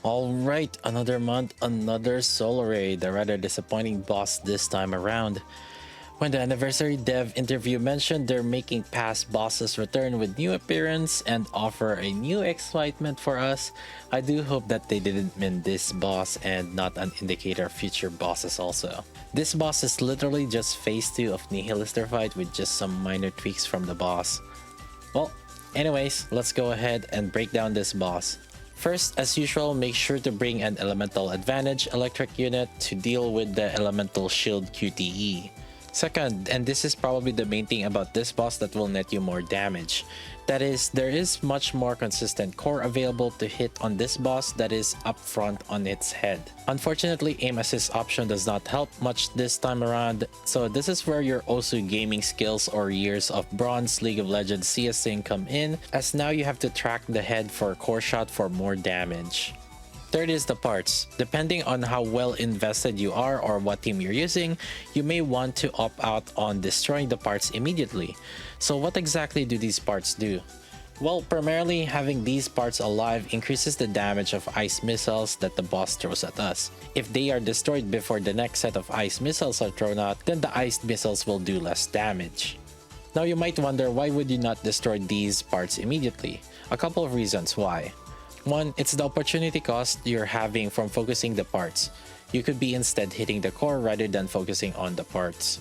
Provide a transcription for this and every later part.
Alright, another month, another solo raid, a rather disappointing boss this time around. When the anniversary dev interview mentioned they're making past bosses return with new appearance and offer a new excitement for us, I do hope that they didn't mean this boss and not an indicator of future bosses also. This boss is literally just phase 2 of Nihilister fight with just some minor tweaks from the boss. Well, anyways, let's go ahead and break down this boss. First, as usual, make sure to bring an elemental advantage electric unit to deal with the elemental shield QTE. Second, and this is probably the main thing about this boss that will net you more damage, that is, there is much more consistent core available to hit on this boss that is up front on its head. Unfortunately, aim assist option does not help much this time around, so this is where your Osu gaming skills or years of bronze League of Legends CSing come in, as now you have to track the head for a core shot for more damage. Third is the parts. Depending on how well invested you are or what team you're using, you may want to opt out on destroying the parts immediately. So what exactly do these parts do? Well, primarily having these parts alive increases the damage of ice missiles that the boss throws at us. If they are destroyed before the next set of ice missiles are thrown out, then the ice missiles will do less damage. Now you might wonder, why would you not destroy these parts immediately? A couple of reasons why. One, it's the opportunity cost you're having from focusing the parts. You could be instead hitting the core rather than focusing on the parts.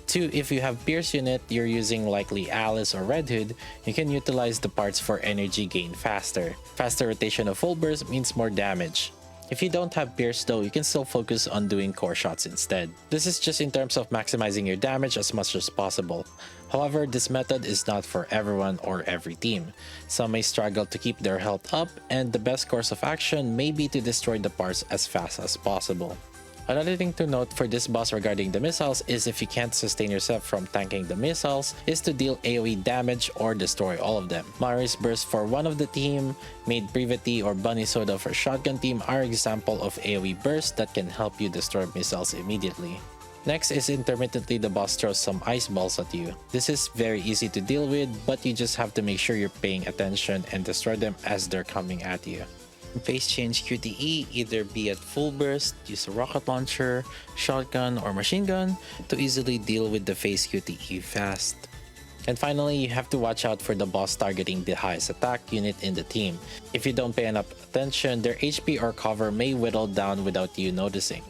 Two, if you have Pierce unit you're using likely Alice or Red Hood, you can utilize the parts for energy gain faster. Faster rotation of full burst means more damage. If you don't have Pierce though, you can still focus on doing core shots instead. This is just in terms of maximizing your damage as much as possible. However, this method is not for everyone or every team. Some may struggle to keep their health up, and the best course of action may be to destroy the parts as fast as possible. Another thing to note for this boss regarding the missiles is if you can't sustain yourself from tanking the missiles, is to deal AoE damage or destroy all of them. Mari's burst for one of the team, Maid Privity or Bunny Soda for shotgun team are example of AoE burst that can help you destroy missiles immediately. Next is intermittently the boss throws some ice balls at you. This is very easy to deal with, but you just have to make sure you're paying attention and destroy them as they're coming at you. Phase change QTE, either be at full burst, use a rocket launcher, shotgun, or machine gun to easily deal with the phase QTE fast. And finally, you have to watch out for the boss targeting the highest attack unit in the team. If you don't pay enough attention, their HP or cover may whittle down without you noticing.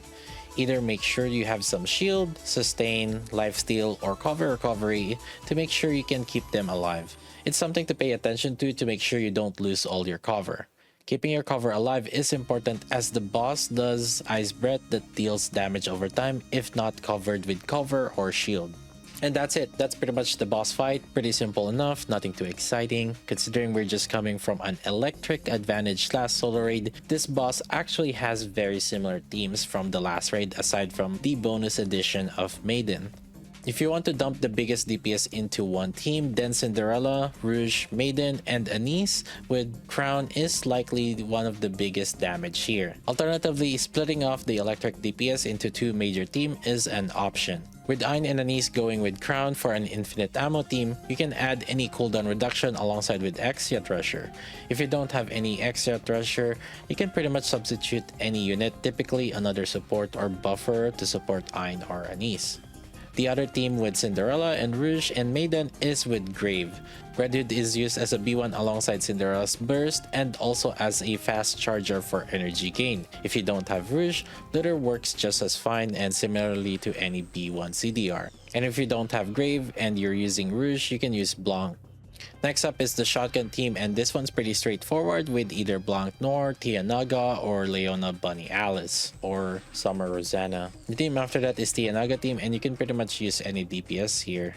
Either make sure you have some shield, sustain, lifesteal, or cover recovery to make sure you can keep them alive. It's something to pay attention to make sure you don't lose all your cover. Keeping your cover alive is important as the boss does Ice Breath that deals damage over time if not covered with cover or shield. And that's it. That's pretty much the boss fight. Pretty simple enough, nothing too exciting. Considering we're just coming from an electric advantage last solo raid, this boss actually has very similar themes from the last raid aside from the bonus edition of Maiden. If you want to dump the biggest DPS into one team, then Cinderella, Rouge, Maiden, and Anise with Crown is likely one of the biggest damage here. Alternatively, splitting off the electric DPS into two major teams is an option. With Ein and Anise going with Crown for an infinite ammo team, you can add any cooldown reduction alongside with Exia Treasure. If you don't have any Exia Treasure, you can pretty much substitute any unit, typically another support or buffer to support Ein or Anise. The other team with Cinderella and Rouge and Maiden is with Grave. Red Hood is used as a B1 alongside Cinderella's burst and also as a fast charger for energy gain. If you don't have Rouge, Glitter works just as fine and similarly to any B1 CDR. And if you don't have Grave and you're using Rouge, you can use Blanc. Next up is the shotgun team, and this one's pretty straightforward with either Blanc Noir, Tia Naga, or Leona Bunny Alice, or Summer Rosanna. The team after that is Tia Naga team, and you can pretty much use any DPS here.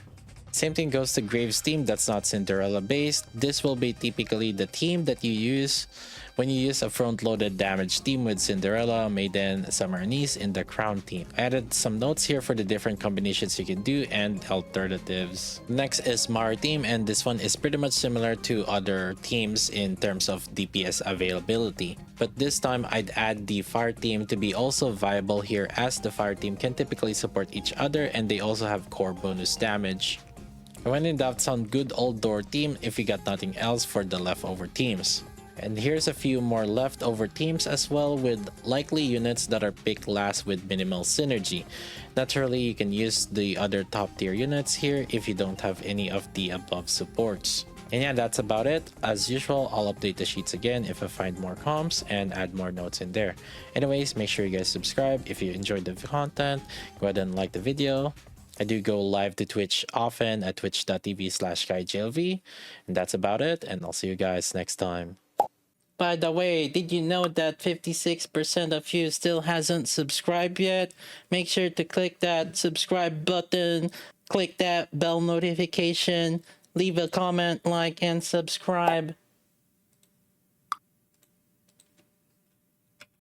Same thing goes to Graves team that's not Cinderella based. This will be typically the team that you use when you use a front-loaded damage team with Cinderella, Maiden, Summer Anise in the Crown team. I added some notes here for the different combinations you can do and alternatives. Next is Mara team, and this one is pretty much similar to other teams in terms of DPS availability. But this time I'd add the Fire team to be also viable here, as the Fire team can typically support each other and they also have core bonus damage. And when in doubt, sound good old door team if you got nothing else for the leftover teams. And here's a few more leftover teams as well, with likely units that are picked last with minimal synergy. Naturally, you can use the other top tier units here if you don't have any of the above supports. And yeah, that's about it. As usual, I'll update the sheets again if I find more comps and add more notes in there. Anyways, make sure you guys subscribe if you enjoyed the content. Go ahead and like the video. I do go live to Twitch often at twitch.tv/KaiJLV. And that's about it, and I'll see you guys next time. By the way, did you know that 56% of you still hasn't subscribed yet? Make sure to click that subscribe button, click that bell notification, leave a comment, like, and subscribe.